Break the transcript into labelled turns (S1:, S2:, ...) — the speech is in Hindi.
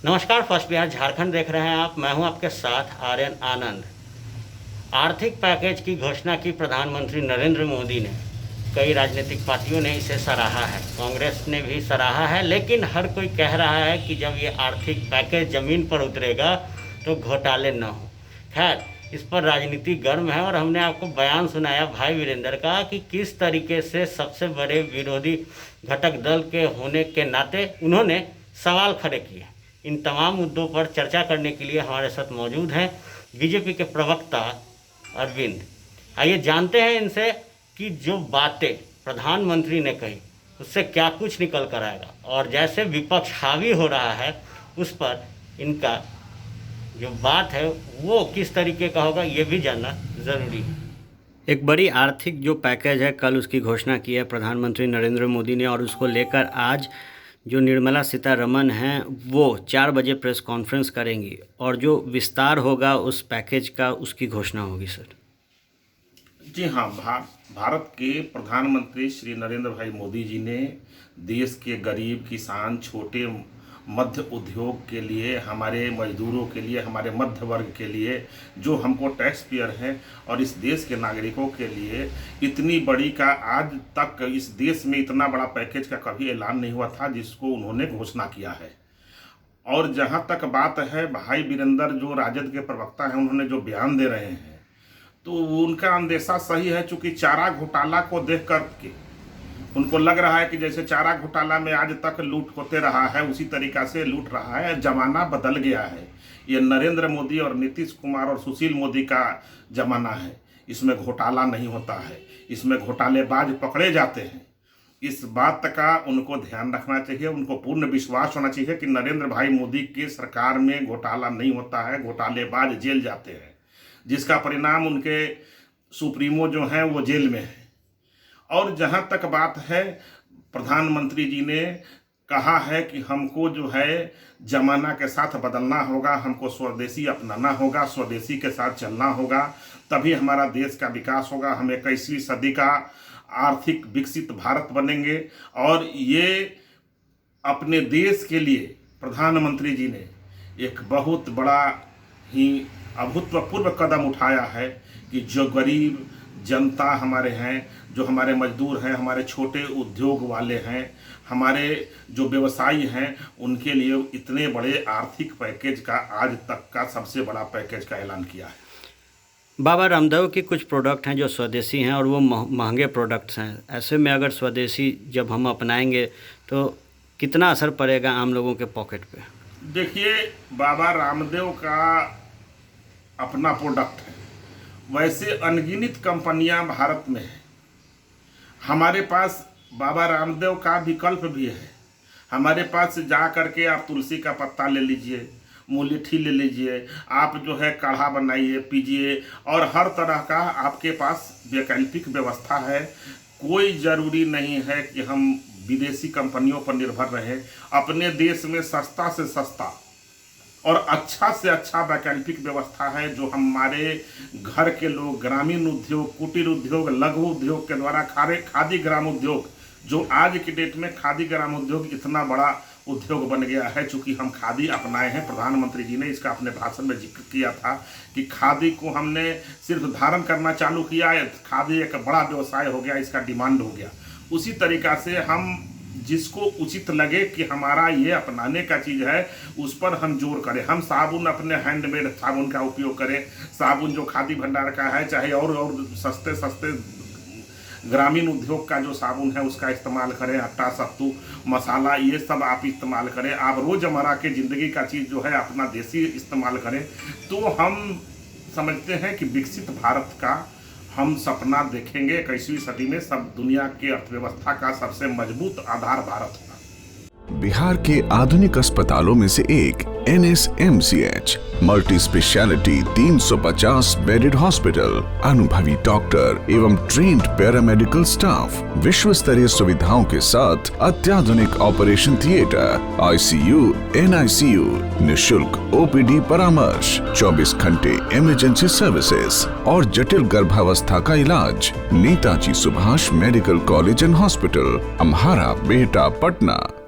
S1: नमस्कार, फर्स्ट बिहार झारखंड देख रहे हैं आप। मैं हूं आपके साथ आर्यन आनंद। आर्थिक पैकेज की घोषणा की प्रधानमंत्री नरेंद्र मोदी ने। कई राजनीतिक पार्टियों ने इसे सराहा है, कांग्रेस ने भी सराहा है, लेकिन हर कोई कह रहा है कि जब ये आर्थिक पैकेज ज़मीन पर उतरेगा तो घोटाले न हो। खैर, इस पर राजनीति गर्म है और हमने आपको बयान सुनाया भाई वीरेंद्र का कि किस तरीके से सबसे बड़े विरोधी घटक दल के होने के नाते उन्होंने सवाल खड़े किए। इन तमाम मुद्दों पर चर्चा करने के लिए हमारे साथ मौजूद हैं बीजेपी के प्रवक्ता अरविंद। आइए जानते हैं इनसे कि जो बातें प्रधानमंत्री ने कही उससे क्या कुछ निकल कर आएगा, और जैसे विपक्ष हावी हो रहा है उस पर इनका जो बात है वो किस तरीके का होगा, ये भी जानना ज़रूरी है। एक बड़ी आर्थिक जो पैकेज है, कल उसकी घोषणा की है प्रधानमंत्री नरेंद्र मोदी ने, और उसको लेकर आज जो निर्मला सीतारमण हैं वो 4 बजे प्रेस कॉन्फ्रेंस करेंगी और जो विस्तार होगा उस पैकेज का उसकी घोषणा होगी। सर
S2: जी हाँ, भारत के प्रधानमंत्री श्री नरेंद्र भाई मोदी जी ने देश के गरीब किसान, छोटे मध्य उद्योग के लिए, हमारे मजदूरों के लिए, हमारे मध्य वर्ग के लिए, जो हमको टैक्स पेयर हैं, और इस देश के नागरिकों के लिए इतनी बड़ी का आज तक इस देश में इतना बड़ा पैकेज का कभी ऐलान नहीं हुआ था जिसको उन्होंने घोषणा किया है। और जहाँ तक बात है, भाई वीरेंद्र जो राजद के प्रवक्ता हैं उन्होंने जो बयान दे रहे हैं तो उनका अंदेशा सही है, चूँकि चारा घोटाला को देख करके उनको लग रहा है कि जैसे चारा घोटाला में आज तक लूट होते रहा है उसी तरीक़ा से लूट रहा है। ज़माना बदल गया है, ये नरेंद्र मोदी और नीतीश कुमार और सुशील मोदी का ज़माना है। इसमें घोटाला नहीं होता है, इसमें घोटालेबाज पकड़े जाते हैं। इस बात का उनको ध्यान रखना चाहिए, उनको पूर्ण विश्वास होना चाहिए कि नरेंद्र भाई मोदी की सरकार में घोटाला नहीं होता है, घोटालेबाज जेल जाते हैं, जिसका परिणाम उनके सुप्रीमो जो हैं वो जेल में है। और जहाँ तक बात है, प्रधानमंत्री जी ने कहा है कि हमको जो है ज़माना के साथ बदलना होगा, हमको स्वदेशी अपनाना होगा, स्वदेशी के साथ चलना होगा, तभी हमारा देश का विकास होगा। हम 21वीं सदी का आर्थिक विकसित भारत बनेंगे। और ये अपने देश के लिए प्रधानमंत्री जी ने एक बहुत बड़ा ही अभूतपूर्व कदम उठाया है कि जो गरीब जनता हमारे हैं, जो हमारे मजदूर हैं, हमारे छोटे उद्योग वाले हैं, हमारे जो व्यवसायी हैं, उनके लिए इतने बड़े आर्थिक पैकेज का आज तक का सबसे बड़ा पैकेज का ऐलान किया है।
S1: बाबा रामदेव की कुछ प्रोडक्ट हैं जो स्वदेशी हैं और वो महंगे प्रोडक्ट्स हैं। ऐसे में अगर स्वदेशी जब हम अपनाएंगे तो कितना असर पड़ेगा आम लोगों के पॉकेट पे?
S2: देखिए, बाबा रामदेव का अपना प्रोडक्ट है, वैसे अनगिनत कंपनियां भारत में हैं। हमारे पास बाबा रामदेव का विकल्प भी है। हमारे पास जा करके आप तुलसी का पत्ता ले लीजिए, मुलेठी ले लीजिए, आप जो है काढ़ा बनाइए पीजिए, और हर तरह का आपके पास वैकल्पिक व्यवस्था है। कोई ज़रूरी नहीं है कि हम विदेशी कंपनियों पर निर्भर रहें। अपने देश में सस्ता से सस्ता और अच्छा से अच्छा वैकल्पिक व्यवस्था है, जो हमारे घर के लोग, ग्रामीण उद्योग, कुटीर उद्योग, लघु उद्योग के द्वारा खादी ग्राम उद्योग, जो आज की डेट में खादी ग्राम उद्योग इतना बड़ा उद्योग बन गया है। चूँकि हम खादी अपनाए हैं, प्रधानमंत्री जी ने इसका अपने भाषण में जिक्र किया था कि खादी को हमने सिर्फ धारण करना चालू किया है, खादी एक बड़ा व्यवसाय हो गया, इसका डिमांड हो गया। उसी तरीक़ा से हम जिसको उचित लगे कि हमारा ये अपनाने का चीज़ है उस पर हम जोर करें। हम साबुन, अपने हैंडमेड साबुन का उपयोग करें, साबुन जो खादी भंडार का है, चाहे और सस्ते सस्ते ग्रामीण उद्योग का जो साबुन है उसका इस्तेमाल करें, आटा, सत्तू, मसाला, ये सब आप इस्तेमाल करें। आप रोज़मर्रा के ज़िंदगी का चीज़ जो है अपना देसी इस्तेमाल करें, तो हम समझते हैं कि विकसित भारत का हम सपना देखेंगे। 21वीं सदी में सब दुनिया की अर्थव्यवस्था का सबसे मजबूत आधार भारत होगा।
S3: बिहार के आधुनिक अस्पतालों में से एक NSMCH multi speciality 350 bedded hospital, अनुभवी डॉक्टर एवं ट्रेन्ड पैरामेडिकल स्टाफ, विश्व स्तरीय सुविधाओं के साथ अत्याधुनिक ऑपरेशन थिएटर, ICU, NICU, निशुल्क OPD परामर्श, 24 घंटे इमरजेंसी सर्विसेज और जटिल गर्भावस्था का इलाज। Netaji Subhash medical college and hospital, Amhara, Bihta, Patna.